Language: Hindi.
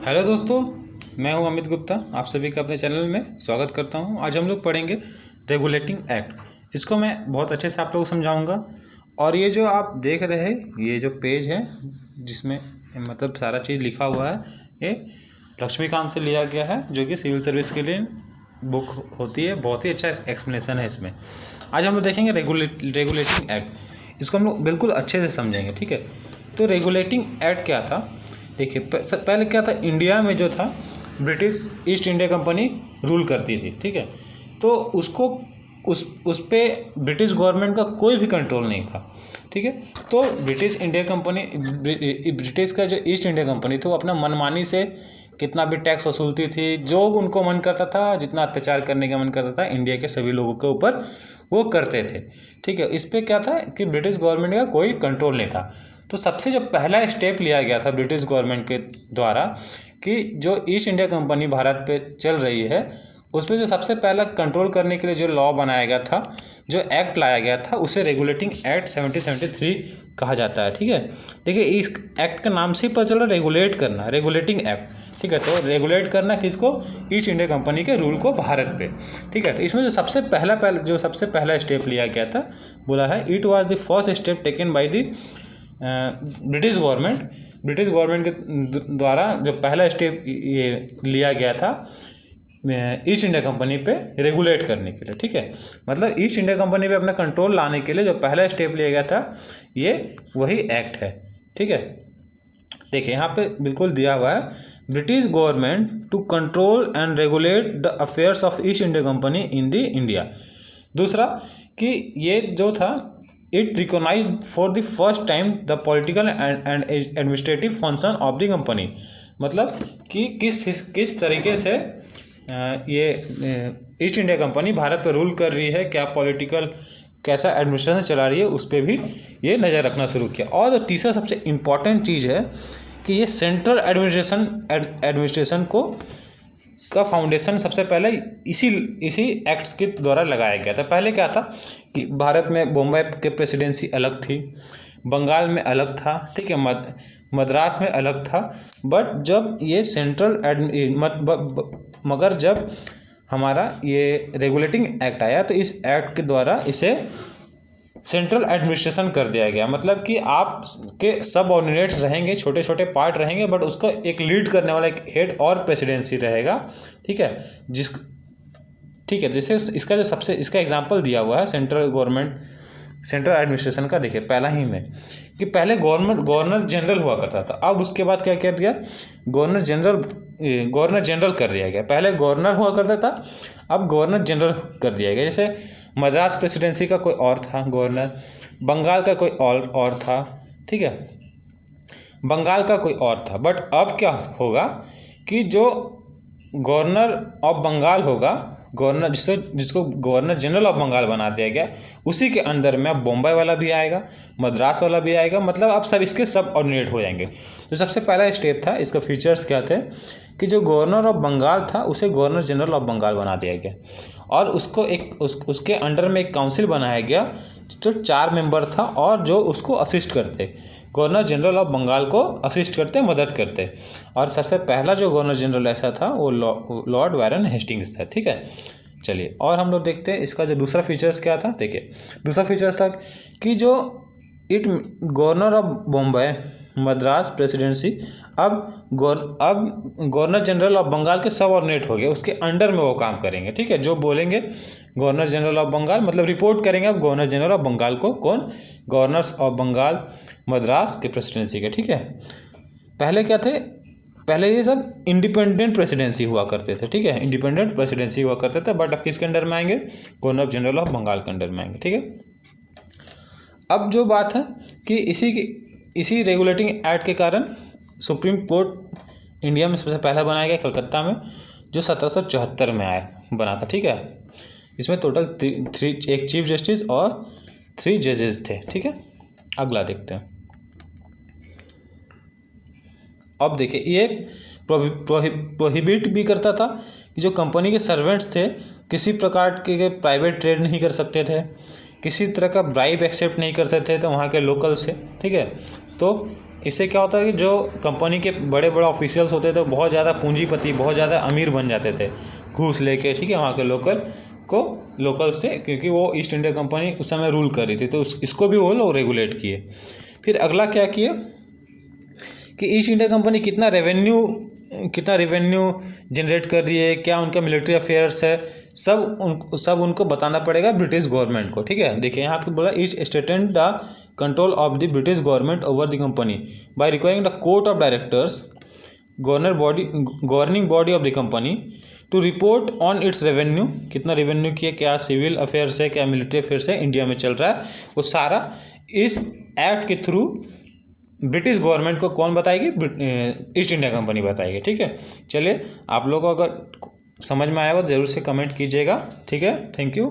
हेलो दोस्तों, मैं हूं अमित गुप्ता। आप सभी का अपने चैनल में स्वागत करता हूं। आज हम लोग पढ़ेंगे रेगुलेटिंग एक्ट। इसको मैं बहुत अच्छे से आप लोगों को समझाऊंगा। और ये जो आप देख रहे हैं, ये जो पेज है जिसमें मतलब सारा चीज़ लिखा हुआ है, ये लक्ष्मीकांत से लिया गया है, जो कि सिविल सर्विस के लिए बुक होती है। बहुत ही अच्छा एक्सप्लेनेशन है इसमें। आज हम लोग देखेंगे रेगुलेटिंग एक्ट। इसको हम लोग बिल्कुल अच्छे से समझेंगे, ठीक है। तो रेगुलेटिंग एक्ट क्या था? देखिए, पहले क्या था, इंडिया में जो था British east India company rule करती थी, ठीक है। तो उसको उस पे ब्रिटिश गवर्नमेंट का कोई भी कंट्रोल नहीं था, ठीक है। तो ब्रिटिश का जो ईस्ट इंडिया कंपनी थी वो अपना मनमानी से कितना भी टैक्स वसूलती थी, जो उनको मन करता था, जितना अत्याचार करने का मन करता था इंडिया के सभी लोगों के ऊपर वो करते थे, ठीक है। इस पर क्या था कि ब्रिटिश गवर्नमेंट का कोई कंट्रोल नहीं था। तो सबसे जो पहला स्टेप लिया गया था ब्रिटिश गवर्नमेंट के द्वारा कि जो ईस्ट इंडिया कंपनी भारत पे चल रही है, उस पर जो सबसे पहला कंट्रोल करने के लिए जो लॉ बनाया गया था, जो एक्ट लाया गया था, उसे रेगुलेटिंग एक्ट 1773 कहा जाता है, ठीक है। देखिए, इस एक्ट का नाम से ही पता चल रहा है, रेगुलेट करना, रेगुलेटिंग एक्ट, ठीक है। तो रेगुलेट करना किसको? ईस्ट इंडिया कंपनी के रूल को भारत पे, ठीक है। तो इसमें जो सबसे पहला स्टेप लिया गया था, बोला है it was the first step taken by the British government के द्वारा जो पहला स्टेप ये लिया गया था ईस्ट इंडिया कंपनी पे रेगुलेट करने के लिए, ठीक है। मतलब ईस्ट इंडिया कंपनी पे अपना कंट्रोल लाने के लिए जो पहला स्टेप लिया गया था, ये वही एक्ट है, ठीक है। देखिए, यहाँ पे बिल्कुल दिया हुआ है, British government to control and regulate the affairs of East India company in the India. दूसरा कि ये जो था, it recognised for the first time the political and administrative function of the company. मतलब कि किस तरीके से ये ईस्ट इंडिया कंपनी भारत पर रूल कर रही है, क्या पॉलिटिकल, कैसा एडमिनिस्ट्रेशन चला रही है, उस पर भी ये नज़र रखना शुरू किया। और जो तीसरा सबसे इम्पॉर्टेंट चीज़ है कि ये सेंट्रल एडमिनिस्ट्रेशन का फाउंडेशन सबसे पहले इसी एक्ट्स के द्वारा लगाया गया था। पहले क्या था कि भारत में बॉम्बे के प्रेसिडेंसी अलग थी, बंगाल में अलग था, ठीक है, मद्रास में अलग था। बट जब ये मगर जब हमारा ये रेगुलेटिंग एक्ट आया, तो इस एक्ट के द्वारा इसे सेंट्रल एडमिनिस्ट्रेशन कर दिया गया। मतलब कि आप के सब ऑर्डिनेट्स रहेंगे, छोटे छोटे पार्ट रहेंगे, बट उसको एक लीड करने वाला एक हेड और प्रेसिडेंसी रहेगा, ठीक है। जैसे इसका एग्जांपल दिया हुआ है सेंट्रल एडमिनिस्ट्रेशन का। देखिए, पहला ही में कि पहले गवर्नर जनरल हुआ करता था, अब उसके बाद क्या किया गया, गवर्नर जनरल कर दिया गया। पहले गवर्नर हुआ करता था, अब गवर्नर जनरल कर दिया गया। जैसे मद्रास प्रेसिडेंसी का कोई और था गवर्नर, बंगाल का कोई और था, ठीक है, बंगाल का कोई और था। बट अब क्या होगा कि जो गवर्नर ऑफ बंगाल होगा, गवर्नर जिसको गवर्नर जनरल ऑफ बंगाल बना दिया गया, उसी के अंदर में अब बॉम्बे वाला भी आएगा, मद्रास वाला भी आएगा। मतलब अब सब इसके सब ऑर्डिनेट हो जाएंगे। तो सबसे पहला स्टेप था, इसका फीचर्स क्या थे कि जो गवर्नर ऑफ बंगाल था उसे गवर्नर जनरल ऑफ बंगाल बना दिया गया, और उसको उसके अंडर में एक काउंसिल बनाया गया जो 4 मेंबर था, और जो उसको असिस्ट करते, गवर्नर जनरल ऑफ बंगाल को असिस्ट करते, मदद करते। और सबसे पहला जो गवर्नर जनरल ऐसा था वो लॉर्ड वारन हेस्टिंग्स था, ठीक है। चलिए, और हम लोग देखते हैं इसका जो दूसरा फीचर्स क्या था। देखिए, दूसरा फीचर्स था कि जो governor of Bombay Madras presidency अब गवर्नर जनरल ऑफ बंगाल के सब ऑर्डिनेट हो गए, उसके अंडर में वो काम करेंगे, ठीक है। जो बोलेंगे गवर्नर जनरल ऑफ बंगाल, मतलब रिपोर्ट करेंगे अब गवर्नर जनरल ऑफ बंगाल को। कौन? गवर्नर्स ऑफ बंगाल मद्रास के प्रेसिडेंसी के, ठीक है। पहले क्या थे, पहले ये सब इंडिपेंडेंट प्रेसिडेंसी हुआ करते थे, ठीक है, इंडिपेंडेंट प्रेसिडेंसी हुआ करते थे। बट अब किसके अंडर में आएंगे? गवर्नर जनरल ऑफ बंगाल के अंडर में आएंगे, ठीक है। अब जो बात है कि इसी रेगुलेटिंग एक्ट के कारण सुप्रीम कोर्ट इंडिया में सबसे पहला बनाया गया कलकत्ता में, जो 1774 में बना था, ठीक है। इसमें टोटल एक चीफ जस्टिस और 3 जजेस थे, ठीक है। अगला देखते हैं। अब देखिए, ये प्रोहिबिट भी करता था कि जो कंपनी के सर्वेंट्स थे किसी प्रकार के प्राइवेट ट्रेड नहीं कर सकते थे, किसी तरह का ब्राइब एक्सेप्ट नहीं कर सकते थे वहाँ के लोकल से, ठीक है। तो इससे क्या होता है कि जो कंपनी के बड़े बड़े ऑफिशियल्स होते थे बहुत ज़्यादा पूंजीपति, बहुत ज़्यादा अमीर बन जाते थे घूस लेके, ठीक है, वहाँ के लोकल से, क्योंकि वो ईस्ट इंडिया कंपनी उस समय रूल कर रही थी, तो इसको भी वो लोग रेगुलेट किए। फिर अगला क्या किए कि ईस्ट इंडिया कंपनी कितना रेवेन्यू जनरेट कर रही है, क्या उनका मिलिट्री अफेयर्स है, सब उनको बताना पड़ेगा ब्रिटिश गवर्नमेंट को, ठीक है। देखिए यहाँ पे बोला established the control of the British government over the company by requiring the court of directors governing body of the company to report on its revenue, कितना रेवेन्यू किया, क्या सिविल अफेयर्स है, क्या मिलिट्री अफेयर्स है इंडिया में चल रहा है, वो सारा इस एक्ट के थ्रू ब्रिटिश गवर्नमेंट को कौन बताएगी, ईस्ट इंडिया कंपनी बताएगी, ठीक है। चलिए, आप लोगों को अगर समझ में आया हो ज़रूर से कमेंट कीजिएगा, ठीक है। Thank you.